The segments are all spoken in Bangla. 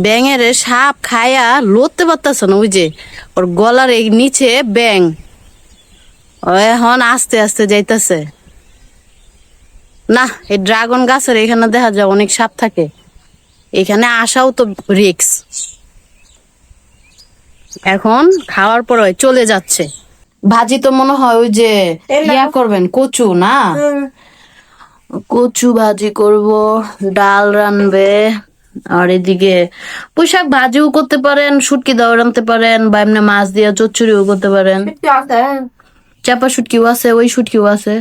ব্যাঙের সাপ খায়া লড়তে পারতেছে না, ওই যে ওর গলার এই নিচে ব্যাং। ও এখন আস্তে আস্তে যাইতেছে। না, এই ড্রাগন গাছের এখানে দেখা যায় অনেক সাপ থাকে, এখানে আসাও তো রিক্স। এখন খাওয়ার পর চলে যাচ্ছে। ভাজি তো মনে হয় ওই যে ইয়া করবেন, কচু না, কচু ভাজি করব, ডাল রানবে। আর এদিকে পুঁইশাক ভাজিও করতে পারেন, শুটকি দাও রানতে পারেন, বা এমনি মাছ দিয়ে চচ্চড়িও করতে পারেন। চাপা শুটকিও আছে, ওই শুটকিও আছে।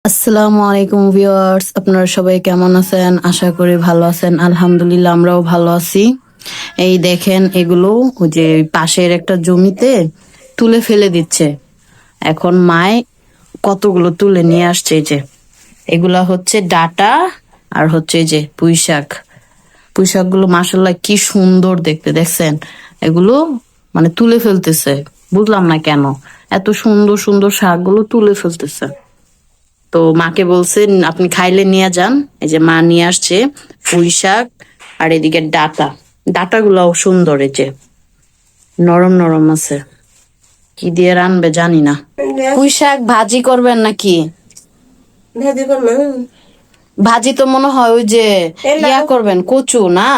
আসসালামু আলাইকুম ভিউয়ার্স, আপনারা সবাই কেমন আছেন? আশা করি ভালো আছেন। আলহামদুলিল্লাহ, আমরাও ভালো আছি। এই দেখেন, এগুলো ওই যে পাশের একটা জমিতে তুলে ফেলে দিচ্ছে। এখন মায় কতগুলো তুলে নিয়ে আসছে। এই যে এগুলা হচ্ছে ডাটা, আর হচ্ছে এই যে পুঁইশাক। পুঁইশাক গুলো মাশাআল্লাহ কি সুন্দর দেখতে, দেখছেন? এগুলো মানে তুলে ফেলতেছে, বুঝলাম না কেন এত সুন্দর সুন্দর শাকগুলো তুলে ফেলতেছে। তো মাকে বলছেন আপনি খাইলে নিয়ে যান। এই যে মা নিয়ে আসছে পুঁই শাক, আর এদিকে ডাটা। ডাটা গুলাও সুন্দর, এই যে নরম নরম আছে। কি দিয়ে রানবে জানি না। পুঁই শাক ভাজি করবেন নাকি? ভাজি তো মনে হয় ওই যে ইয়া করবেন, কচু না,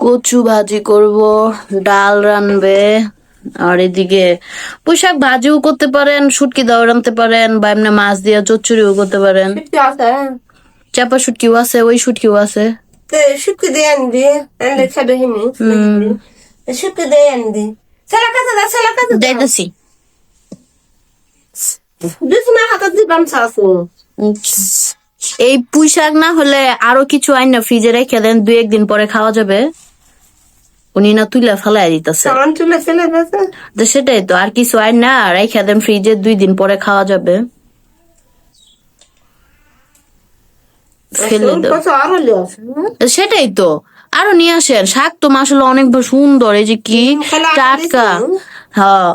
কচু ভাজি করব, ডাল রানবে। আর এদিকে পুঁইশাক ভাজিও করতে পারেন, শুটকি দাও রানতে পারেন, বা এমনি মাছ দিয়ে চচ্চড়িও করতে পারেন। চাপা শুটকিও আছে, ওই শুটকিও আছে। শুক্তি দিয়ে আনবি, আনলে খাবে হিনি শুক্তি দিয়ে আনবি। ছেলে কাছে দা, ছেলে কাছে দা। যাইতেছি। বিছনা হাতে দিবাম চাসু। এই পুঁইশাক না হলে আরো কিছু আইন না ফ্রিজে রেখে দেন, 2-1 দিন পরে খাওয়া যাবে। উনি না তুইলা ফেলাই দিতেছে। সামান চলে ফেলে গেছে। তো সেটাই তো, আর কিছু আইন না রেখে দেন ফ্রিজে, 2 দিন পরে খাওয়া যাবে। ফেলে দাও। আরো লিয়াস। সেটাই তো, আরো নিয়ে আসেন। শাক তো মাসাল্লাহ অনেক সুন্দর, এই যে কি টাটকা। হ্যাঁ,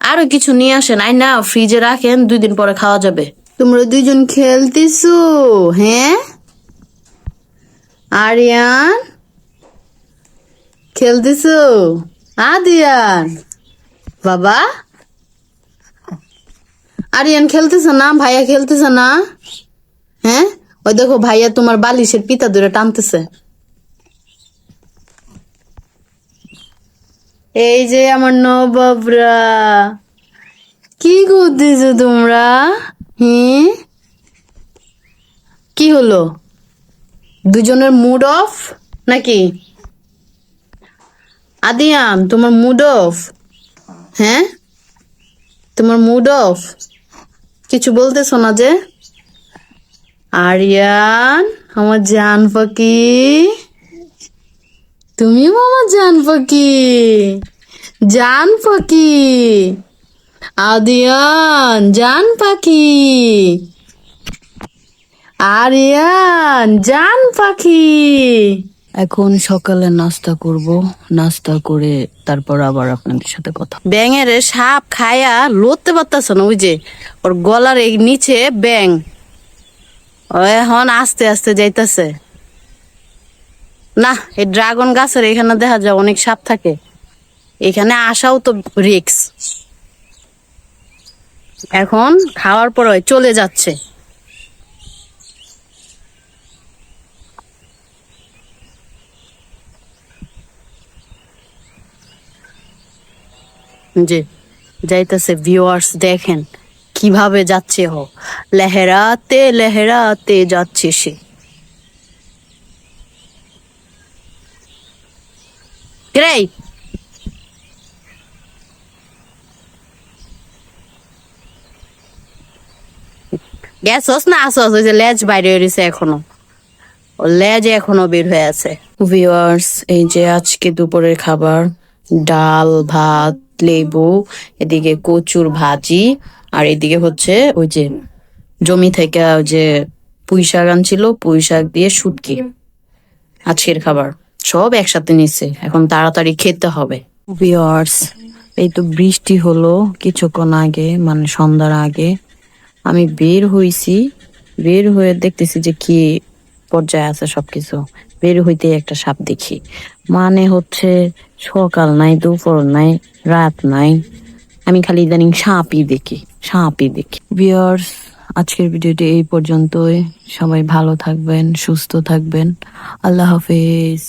আরো কিছু নিয়ে আসেন, আই না ফ্রিজে রাখেন, 2 দিন পরে খাওয়া যাবে। তোমরা দুইজন খেলতেছো? হ্যাঁ আরিয়ান, খেলতেছো? আদিয়ান বাবা, আরিয়ান খেলতেছে না? ভাইয়া খেলতেছে না? হ্যাঁ, ওই দেখো ভাইয়া তোমার বালিশের পিতা ধরে টানতেছে। এই যে আমার নবাবরা, কি করতেছো তোমরা? হ্যাঁ, কি হলো? দুজনের মুড অফ নাকি? আদিয়ান, তোমার মুড অফ? হ্যাঁ, তোমার মুড অফ? কিছু বলতেছো না যে? আরিয়ান আমার জান পাখি, তুমিও আমার জান পাখি, জান পাখি। আদিয়ান জান পাখি, আরিয়ান জান পাখি। এখন সকালে নাস্তা করব, নাস্তা করে তারপর আবার আপনাদের সাথে কথা। ব্যাঙের সাপ খায়া লড়তে পারতেছে না, ওই যে ওর গলার এই নিচে ব্যাং। ও এখন আস্তে আস্তে যাইতেছে। না, এই ড্রাগন গাছের এখানে দেখা যায় অনেক সাপ থাকে, এখানে আসাও তো রিক্স। এখন খাওয়ার পর চলে যাচ্ছে। যে যাইতেছে, ভিউয়ার্স দেখেন কিভাবে যাচ্ছে। লেহেরাতে লেহেরাতে যাচ্ছে সে। গ্রেই গেছস না আসস? ওই যে লেজ বাইরে হয়েছে এখনো, ও লেজ এখনো বের হয়ে আছে। ভিউয়ার্স, এই যে আজকে দুপুরের খাবার, ডাল ভাত লেবু, এদিকে কচুর ভাজি, আর এদিকে হচ্ছে ওই যে জমি থেকে ওই যে পুঁই শাক আনছিল, পুঁই শাক দিয়ে শুটকি। আজকের খাবার সব একসাথে নিচ্ছে, এখন তাড়াতাড়ি খেতে হবে। ভিউয়ার্স, এই তো বৃষ্টি হলো কিছুক্ষণ আগে, মানে সন্ধ্যার আগে। আমি বের হইছি, বের হয়ে দেখতেছি যে কি পর্যায়ে আছে সবকিছু। বের হইতে একটা সাপ দেখি, মানে হচ্ছে সকাল নাই, দুপুর নাই, রাত নাই, আমি খালি ইদানিং সাপই দেখি, সাপই দেখি। ভিউয়ার্স, আজকের ভিডিওটি এই পর্যন্তই। সবাই ভালো থাকবেন, সুস্থ থাকবেন। আল্লাহ হাফেজ।